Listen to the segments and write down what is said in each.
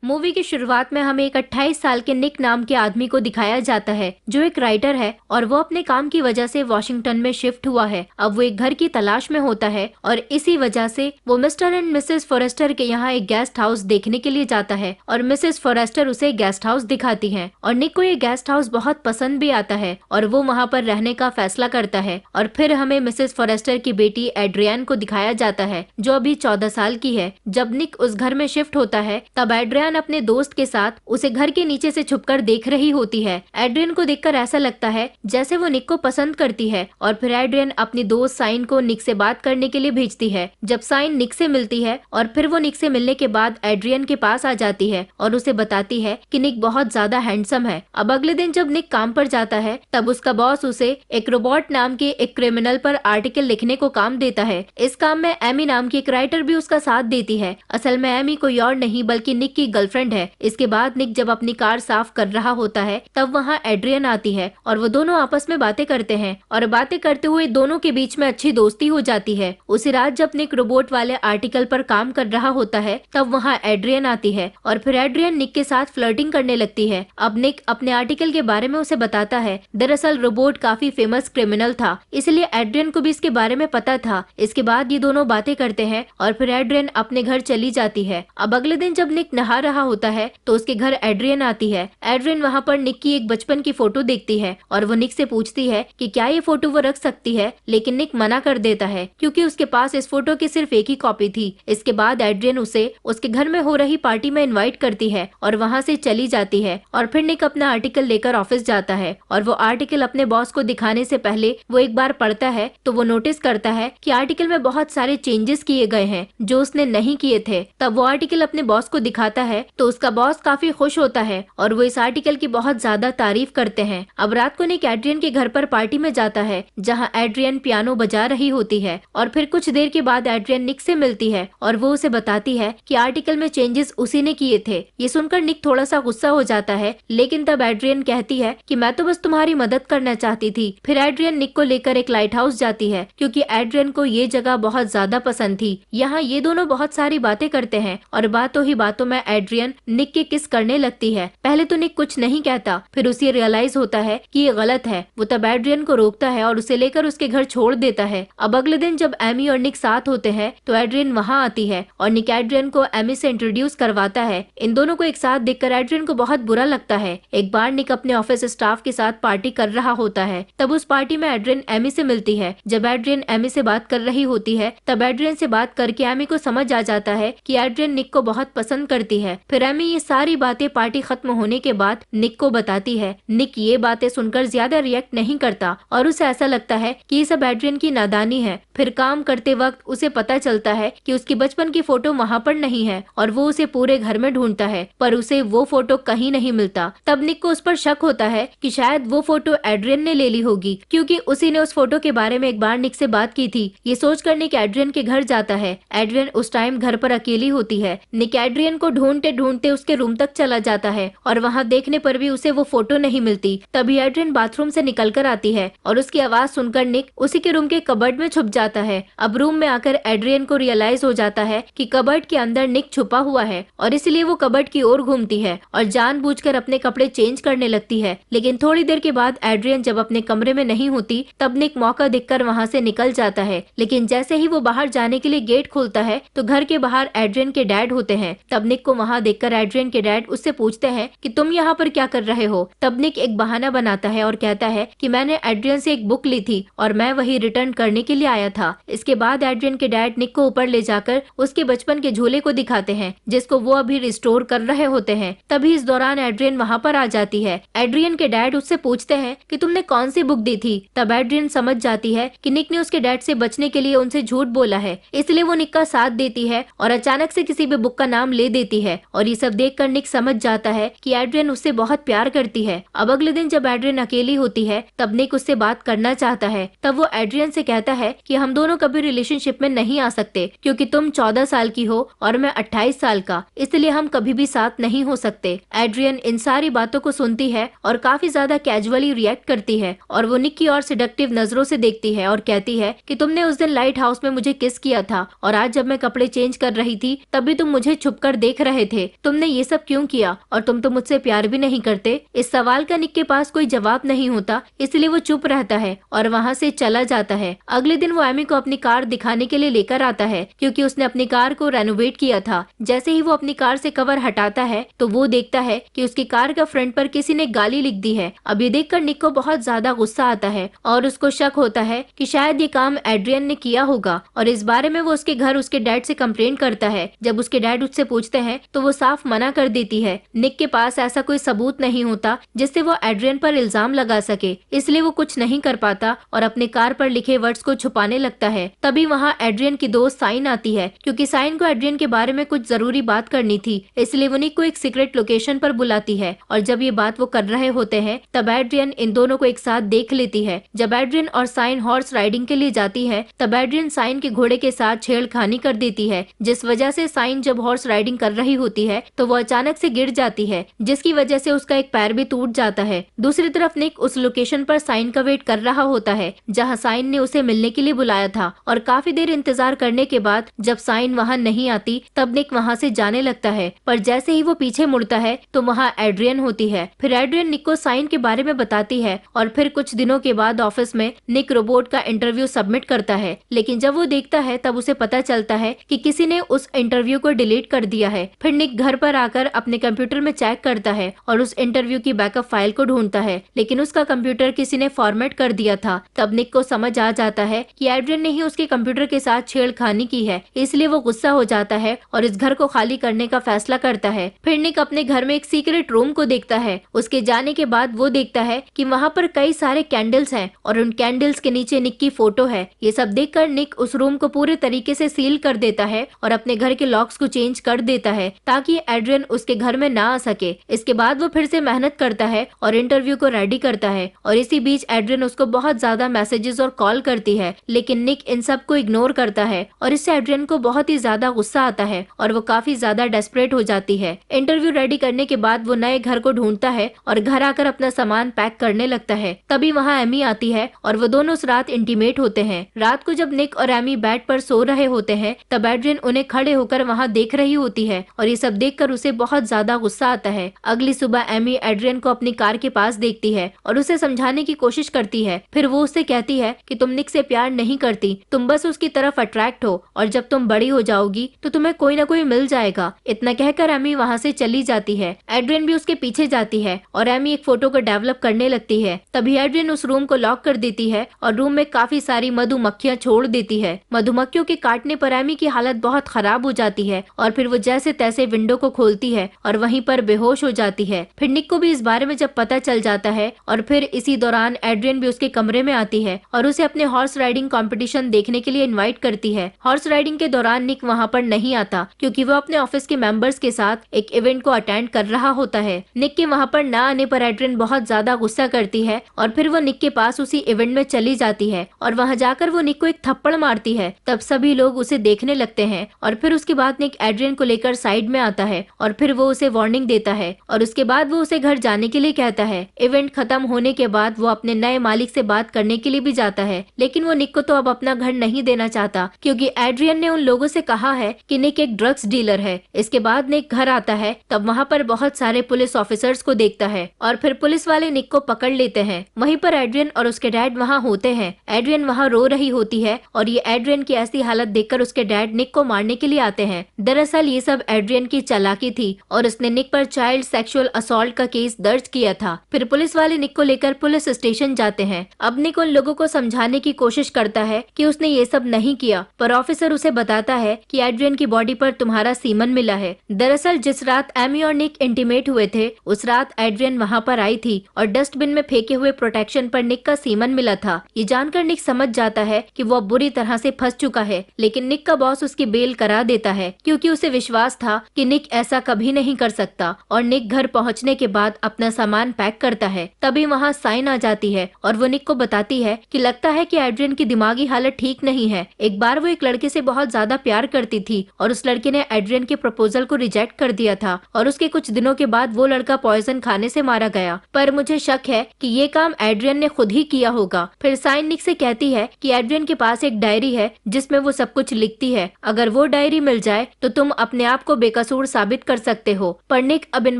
Movie की शुरुआत में हमें एक 28 साल के निक नाम के आदमी को दिखाया जाता है जो एक राइटर है और वो अपने काम की वजह से वॉशिंगटन में शिफ्ट हुआ है। अब वो एक घर की तलाश में होता है और इसी वजह से वो मिस्टर एंड मिसेस फॉरेस्टर के यहाँ एक गेस्ट हाउस देखने के लिए जाता है और मिसेस फॉरेस्टर उसे गेस्ट हाउस दिखाती है और निक को ये गेस्ट हाउस बहुत पसंद भी आता है और वो वहाँ पर रहने का फैसला करता है। और फिर हमें मिसेस फॉरेस्टर की बेटी एड्रियन को दिखाया जाता है जो अभी 14 साल की है। जब निक उस घर में शिफ्ट होता है तब एड्रियन अपने दोस्त के साथ उसे घर के नीचे से छुपकर देख रही होती है। एड्रियन को देखकर ऐसा लगता है जैसे वो निक को पसंद करती है और फिर एड्रियन अपनी दोस्त साइन को निक से बात करने के लिए भेजती है। जब साइन निक से मिलती है और फिर वो निक से मिलने के बाद एड्रियन के पास आ जाती है और उसे बताती है कि निक बहुत ज्यादा हैंडसम है। अब अगले दिन जब निक काम पर जाता है तब उसका बॉस उसे एक रोबोट नाम के एक क्रिमिनल पर आर्टिकल लिखने को काम देता है। इस काम में एमी नाम की एक राइटर भी उसका साथ देती है। असल में एमी कोई और नहीं बल्कि निक की गर्लफ्रेंड है। इसके बाद निक जब अपनी कार साफ कर रहा होता है तब वहाँ एड्रियन आती है और वो दोनों आपस में बातें करते हैं और बातें करते हुए दोनों के बीच में अच्छी दोस्ती हो जाती है। उसी रात जब निक रोबोट वाले आर्टिकल पर काम कर रहा होता है तब वहाँ एड्रियन आती है और फिर एड्रियन निक के साथ फ्लर्टिंग करने लगती है। अब निक अपने आर्टिकल के बारे में उसे बताता है। दरअसल रोबोट काफी फेमस क्रिमिनल था इसलिए एड्रियन को भी इसके बारे में पता था। इसके बाद ये दोनों बातें करते हैं और फिर एड्रियन अपने घर चली जाती है। अब अगले दिन जब निक नहा रहा होता है तो उसके घर एड्रियन आती है। एड्रियन वहाँ पर निक की एक बचपन की फोटो देखती है और वो निक से पूछती है कि क्या ये फोटो वो रख सकती है, लेकिन निक मना कर देता है क्योंकि उसके पास इस फोटो की सिर्फ एक ही कॉपी थी। इसके बाद एड्रियन उसे उसके घर में हो रही पार्टी में इन्वाइट करती है और वहाँ से चली जाती है और फिर निक अपना आर्टिकल लेकर ऑफिस जाता है और वो आर्टिकल अपने बॉस को दिखाने से पहले वो एक बार पढ़ता है तो वो नोटिस करता है कि आर्टिकल में बहुत सारे चेंजेस किए गए हैं जो उसने नहीं किए थे। तब वो आर्टिकल अपने बॉस को दिखाता है तो उसका बॉस काफी खुश होता है और वो इस आर्टिकल की बहुत ज्यादा तारीफ करते हैं। अब रात को निक एड्रियन के घर पर पार्टी में जाता है जहाँ एड्रियन पियानो बजा रही होती है और फिर कुछ देर के बाद एड्रियन निक से मिलती है और वो उसे बताती है कि आर्टिकल में चेंजेस उसी ने किए थे। ये सुनकर निक थोड़ा सा गुस्सा हो जाता है लेकिन तब एड्रियन कहती है कि मैं तो बस तुम्हारी मदद करना चाहती थी। फिर एड्रियन निक को लेकर एक लाइट हाउस जाती है क्योंकि एड्रियन को ये जगह बहुत ज्यादा पसंद थी। यहाँ ये दोनों बहुत सारी बातें करते हैं और बातों ही बातों में एड्रियन निक के किस करने लगती है। पहले तो निक कुछ नहीं कहता, फिर उसे रियलाइज होता है कि ये गलत है। वो तब एड्रियन को रोकता है और उसे लेकर उसके घर छोड़ देता है। अब अगले दिन जब एमी और निक साथ होते हैं तो एड्रियन वहाँ आती है और निक एड्रियन को एमी से इंट्रोड्यूस करवाता है। इन दोनों को एक साथ देखकर एड्रियन को बहुत बुरा लगता है। एक बार निक अपने ऑफिस स्टाफ के साथ पार्टी कर रहा होता है तब उस पार्टी में एड्रियन एमी से मिलती है। जब एड्रियन एमी से बात कर रही होती है तब एड्रियन से बात करके एमी को समझ आ जाता है कि एड्रियन निक को बहुत पसंद करती है। फिर एमी ये सारी बातें पार्टी खत्म होने के बाद निक को बताती है। निक ये बातें सुनकर ज्यादा रिएक्ट नहीं करता और उसे ऐसा लगता है कि ये सब एड्रियन की नादानी है। फिर काम करते वक्त उसे पता चलता है कि उसकी बचपन की फोटो वहाँ पर नहीं है और वो उसे पूरे घर में ढूंढता है पर उसे वो फोटो कहीं नहीं मिलता। तब निक को उस पर शक होता है कि शायद वो फोटो एड्रियन ने ले ली होगी क्योंकि उसी ने उस फोटो के बारे में एक बार निक से बात की थी। ये सोचकर निक एड्रियन के घर जाता है। एड्रियन उस टाइम घर पर अकेली होती है। निक एड्रियन को ढूंढते ढूंढते उसके रूम तक चला जाता है और वहाँ देखने पर भी उसे वो फोटो नहीं मिलती। तभी एड्रियन बाथरूम से निकल कर आती है और उसकी आवाज सुनकर निक उसी के रूम के कबर्ड में छुप जाता है। अब रूम में आकर एड्रियन को रियलाइज हो जाता है कि कबर्ड के अंदर निक छुपा हुआ है और इसलिए वो कबर्ड की ओर घूमती है और जानबूझकर अपने कपड़े चेंज करने लगती है। लेकिन थोड़ी देर के बाद एड्रियन जब अपने कमरे में नहीं होती तब निक मौका देखकर वहाँ से निकल जाता है। लेकिन जैसे ही वो बाहर जाने के लिए गेट खोलता है तो घर के बाहर एड्रियन के डैड होते हैं। तब निक को वहाँ देखकर एड्रियन के डैड उससे पूछते हैं कि तुम यहाँ पर क्या कर रहे हो। तब निक एक बहाना बनाता है और कहता है कि मैंने एड्रियन से एक बुक ली थी और मैं वही रिटर्न करने के लिए आया था। इसके बाद एड्रियन के डैड निक को ऊपर ले जाकर उसके बचपन के झूले को दिखाते हैं जिसको वो अभी रिस्टोर कर रहे होते हैं। तभी इस दौरान एड्रियन वहाँ पर आ जाती है। एड्रियन के डैड उससे पूछते हैं कि तुमने कौन सी बुक दी थी। तब एड्रियन समझ जाती है कि निक ने उसके डैड से बचने के लिए उनसे झूठ बोला है, इसलिए वो निक का साथ देती है और अचानक से किसी भी बुक का नाम ले देती है। और ये सब देखकर निक समझ जाता है कि एड्रियन उससे बहुत प्यार करती है। अब अगले दिन जब एड्रियन अकेली होती है तब निक उससे बात करना चाहता है। तब वो एड्रियन से कहता है कि हम दोनों कभी रिलेशनशिप में नहीं आ सकते क्योंकि तुम 14 साल की हो और मैं 28 साल का, इसलिए हम कभी भी साथ नहीं हो सकते। एड्रियन इन सारी बातों को सुनती है और काफी ज्यादा कैजुअली रिएक्ट करती है और वो निक की ओर सिडक्टिव नजरों से देखती है और कहती है कि तुमने उस दिन लाइट हाउस में मुझे किस किया था और आज जब मैं कपड़े चेंज कर रही थी तभी तुम मुझे छुपकर देख रहे थे। तुमने ये सब क्यों किया और तुम तो मुझसे प्यार भी नहीं करते। इस सवाल का निक के पास कोई जवाब नहीं होता, इसलिए वो चुप रहता है और वहाँ से चला जाता है। अगले दिन वो एमी को अपनी कार दिखाने के लिए लेकर आता है, क्योंकि उसने अपनी कार को रेनोवेट किया था। जैसे ही वो अपनी कार से कवर हटाता है तो वो देखता है कि उसकी कार का फ्रंट पर किसी ने गाली लिख दी है। अब ये देखकर निक को बहुत ज्यादा गुस्सा आता है और उसको शक होता है कि शायद ये काम एड्रियन ने किया होगा, और इस बारे में वो उसके घर उसके डैड से कंप्लेन करता है। जब उसके डैड उससे पूछते हैं तो वो साफ मना कर देती है। निक के पास ऐसा कोई सबूत नहीं होता जिससे वो एड्रियन पर इल्जाम लगा सके, इसलिए वो कुछ नहीं कर पाता और अपने कार पर लिखे वर्ड्स को छुपाने लगता है। तभी वहाँ एड्रियन की दोस्त साइन आती है, क्योंकि साइन को एड्रियन के बारे में कुछ जरूरी बात करनी थी, इसलिए वो निक को एक सीक्रेट लोकेशन पर बुलाती है। और जब ये बात वो कर रहे होते हैं तब एड्रियन इन दोनों को एक साथ देख लेती है। जब एड्रियन और साइन हॉर्स राइडिंग के लिए जाती है तब एड्रियन साइन के घोड़े के साथ छेड़खानी कर देती है, जिस वजह से साइन जब हॉर्स राइडिंग कर रही होती है तो वो अचानक से गिर जाती है, जिसकी वजह से उसका एक पैर भी टूट जाता है। दूसरी तरफ निक उस लोकेशन पर साइन का वेट कर रहा होता है जहाँ साइन ने उसे मिलने के लिए बुलाया था, और काफी देर इंतजार करने के बाद जब साइन वहाँ नहीं आती तब निक वहाँ से जाने लगता है। पर जैसे ही वो पीछे मुड़ता है तो वहाँ एड्रियन होती है। फिर एड्रियन निक को साइन के बारे में बताती है, और फिर कुछ दिनों के बाद ऑफिस में निक रोबोट का इंटरव्यू सबमिट करता है, लेकिन जब वो देखता है तब उसे पता चलता है कि किसी ने उस इंटरव्यू को डिलीट कर दिया है। फिर निक घर पर आकर अपने कंप्यूटर में चेक करता है और उस इंटरव्यू की बैकअप फाइल को ढूंढता है, लेकिन उसका कंप्यूटर किसी ने फॉर्मेट कर दिया था। तब निक को समझ आ जाता है कि एड्रियन ने ही उसके कंप्यूटर के साथ छेड़खानी की है, इसलिए वो गुस्सा हो जाता है और इस घर को खाली करने का फैसला करता है। फिर निक अपने घर में एक सीक्रेट रूम को देखता है। उसके जाने के बाद वो देखता है कि वहाँ पर कई सारे कैंडल्स हैं और उन कैंडल्स के नीचे निक की फोटो है। ये सब देखकर निक उस रूम को पूरे तरीके से सील कर देता है और अपने घर के लॉक्स को चेंज कर देता है ताकि एड्रियन उसके घर में ना आ सके। इसके बाद वो फिर से मेहनत करता है और इंटरव्यू को रेडी करता है, और इसी बीच एड्रियन उसको बहुत ज्यादा मैसेजेस और कॉल करती है, लेकिन निक इन सब को इग्नोर करता है और इससे एड्रियन को बहुत ही ज्यादा गुस्सा आता है और वो काफी ज्यादा डेस्परेट हो जाती है। इंटरव्यू रेडी करने के बाद वो नए घर को ढूंढता है और घर आकर अपना सामान पैक करने लगता है। तभी वहाँ एमी आती है और वो दोनों उस रात इंटीमेट होते हैं। रात को जब निक और एमी बेड पर सो रहे होते हैं तब एड्रियन उन्हें खड़े होकर वहाँ देख रही होती है, और ये सब देखकर उसे बहुत ज्यादा गुस्सा आता है। अगली सुबह एमी एड्रियन को अपनी कार के पास देखती है और उसे समझाने की कोशिश करती है। फिर वो उससे कहती है कि तुम निक से प्यार नहीं करती, तुम बस उसकी तरफ अट्रैक्ट हो, और जब तुम बड़ी हो जाओगी तो तुम्हें कोई ना कोई मिल जाएगा। इतना कहकर एमी वहाँ से चली जाती है। एड्रियन भी उसके पीछे जाती है और एमी एक फोटो को डेवलप करने लगती है। तभी एड्रियन उस रूम को लॉक कर देती है और रूम में काफी सारी मधुमक्खियां छोड़ देती है। मधुमक्खियों के काटने पर एमी की हालत बहुत खराब हो जाती है और फिर वो जैसे तैसे विंडो को खोलती है और वहीं पर बेहोश हो जाती है। फिर निक को भी इस बारे में जब पता चल जाता है और फिर इसी दौरान एड्रियन भी उसके कमरे में आती है और उसे अपने हॉर्स राइडिंग कंपटीशन देखने के लिए इनवाइट करती है। हॉर्स राइडिंग के दौरान निक वहाँ पर नहीं आता क्योंकि वो अपने ऑफिस के मेंबर्स के साथ एक इवेंट को अटेंड कर रहा होता है। निक के वहाँ पर न आने पर एड्रियन बहुत ज्यादा गुस्सा करती है और फिर वो निक के पास उसी इवेंट में चली जाती है और वहाँ जाकर वो निक को एक थप्पड़ मारती है। तब सभी लोग उसे देखने लगते हैं और फिर उसके बाद निक एड्रियन को लेकर साइड में आता है और फिर वो उसे वार्निंग देता है और उसके बाद वो उसे घर जाने के लिए कहता है। इवेंट खत्म होने के बाद वो अपने नए मालिक से बात करने के लिए भी जाता है, लेकिन वो निक को तो अब अपना घर नहीं देना चाहता क्योंकि एड्रियन ने उन लोगों से कहा है कि निक एक ड्रग्स डीलर है। इसके बाद निक घर आता है तब वहाँ पर बहुत सारे पुलिस ऑफिसर्स को देखता है और फिर पुलिस वाले निक को पकड़ लेते हैं। वहीं पर एड्रियन और उसके डैड वहाँ होते हैं। एड्रियन वहाँ रो रही होती है और ये एड्रियन की ऐसी हालत देखकर उसके डैड निक को मारने के लिए आते हैं। दरअसल ये सब एड्रियन की चालाकी थी और उसने निक पर चाइल्ड सेक्सुअल असॉल्ट का केस दर्ज किया था। फिर पुलिस वाले निक को लेकर पुलिस स्टेशन जाते हैं। अब निक उन लोगों को समझाने की कोशिश करता है कि उसने ये सब नहीं किया, पर ऑफिसर उसे बताता है कि एड्रियन की बॉडी पर तुम्हारा सीमन मिला है। दरअसल जिस रात एमी और निक इंटीमेट हुए थे उस रात एड्रियन वहाँ पर आई थी और डस्टबिन में फेंके हुए प्रोटेक्शन पर निक का सीमन मिला था। ये जानकर निक समझ जाता है कि वो बुरी तरह से फंस चुका है, लेकिन निक का बॉस उसकी बेल करा देता है क्योंकि उसे विश्वास था कि निक ऐसा कभी नहीं कर सकता। और निक घर पहुंचने के बाद अपना सामान पैक करता है। तभी वहाँ साइन आ जाती है और वो निक को बताती है कि लगता है कि एड्रियन की दिमागी हालत ठीक नहीं है। एक बार वो एक लड़के से बहुत ज्यादा प्यार करती थी और उस लड़के ने एड्रियन के प्रपोजल को रिजेक्ट कर दिया था और उसके कुछ दिनों के बाद वो लड़का पॉइजन खाने से मारा गया। पर मुझे शक है कि ये काम एड्रियन ने खुद ही किया होगा। फिर साइन निक से कहती है कि एड्रियन के पास एक डायरी है जिसमें वो सब कुछ लिखती है। अगर वो डायरी मिल जाए तो तुम अपने आप को बेकसूर कसूर साबित कर सकते हो। पर निक अब इन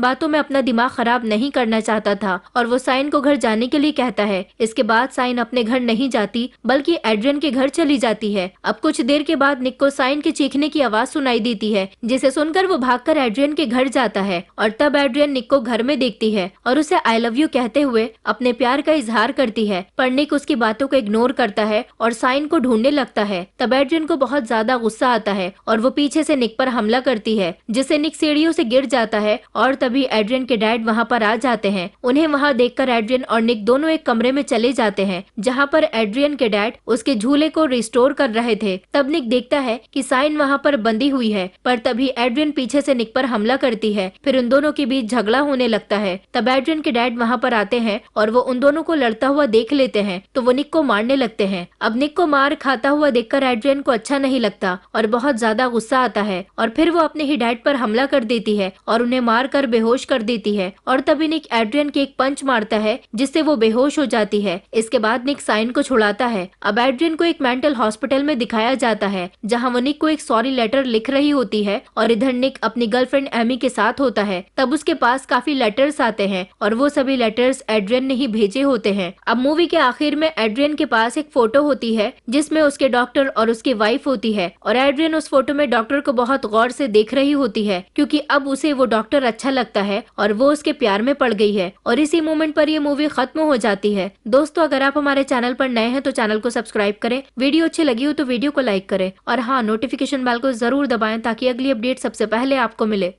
बातों में अपना दिमाग खराब नहीं करना चाहता था और वो साइन को घर जाने के लिए कहता है। इसके बाद साइन अपने घर नहीं जाती बल्कि एड्रियन के घर चली जाती है। अब कुछ देर के बाद निक को साइन के चीखने की आवाज सुनाई देती है, जिसे सुनकर वो भागकर एड्रियन के घर जाता है और तब एड्रियन निक को घर में देखती है और उसे आई लव यू कहते हुए अपने प्यार का इजहार करती है। पर निक उसकी बातों को इग्नोर करता है और साइन को ढूंढने लगता है। तब एड्रियन को बहुत ज्यादा गुस्सा आता है और वो पीछे से निक पर हमला करती है, जिससे निक सीढ़ियों से गिर जाता है और तभी एड्रियन के डैड वहाँ पर आ जाते हैं। उन्हें वहाँ देखकर एड्रियन और निक दोनों एक कमरे में चले जाते हैं, जहाँ पर एड्रियन के डैड उसके झूले को रिस्टोर कर रहे थे। तब निक देखता है कि साइन वहाँ पर बंधी हुई है, पर तभी एड्रियन पीछे से निक पर हमला करती है। फिर उन दोनों के बीच झगड़ा होने लगता है। तब एड्रियन के डैड वहाँ पर आते हैं और वो उन दोनों को लड़ता हुआ देख लेते हैं, तो वो निक को मारने लगते हैं। अब निक को मार खाता हुआ देखकर एड्रियन को अच्छा नहीं लगता और बहुत ज्यादा गुस्सा आता है और फिर वो अपने ही डैड पर हमला कर देती है और उन्हें मार कर बेहोश कर देती है। और तभी निक एड्रियन के एक पंच मारता है, जिससे वो बेहोश हो जाती है। इसके बाद निक साइन को छुड़ाता है। अब एड्रियन को एक मेंटल हॉस्पिटल में दिखाया जाता है, जहाँ वो निक को एक सॉरी लेटर लिख रही होती है और इधर निक अपनी गर्लफ्रेंड एमी के साथ होता है। तब उसके पास काफी लेटर्स आते हैं और वो सभी लेटर्स एड्रियन ने ही भेजे होते हैं। अब मूवी के आखिर में एड्रियन के पास एक फोटो होती है, जिसमें उसके डॉक्टर और उसकी वाइफ होती है और एड्रियन उस फोटो में डॉक्टर को बहुत गौर से देख रही होती है, क्योंकि अब उसे वो डॉक्टर अच्छा लगता है और वो उसके प्यार में पड़ गई है। और इसी मोमेंट पर ये मूवी खत्म हो जाती है। दोस्तों, अगर आप हमारे चैनल पर नए हैं तो चैनल को सब्सक्राइब करें, वीडियो अच्छी लगी हो तो वीडियो को लाइक करें और हाँ, नोटिफिकेशन बेल को जरूर दबाएं ताकि अगली अपडेट सबसे पहले आपको मिले।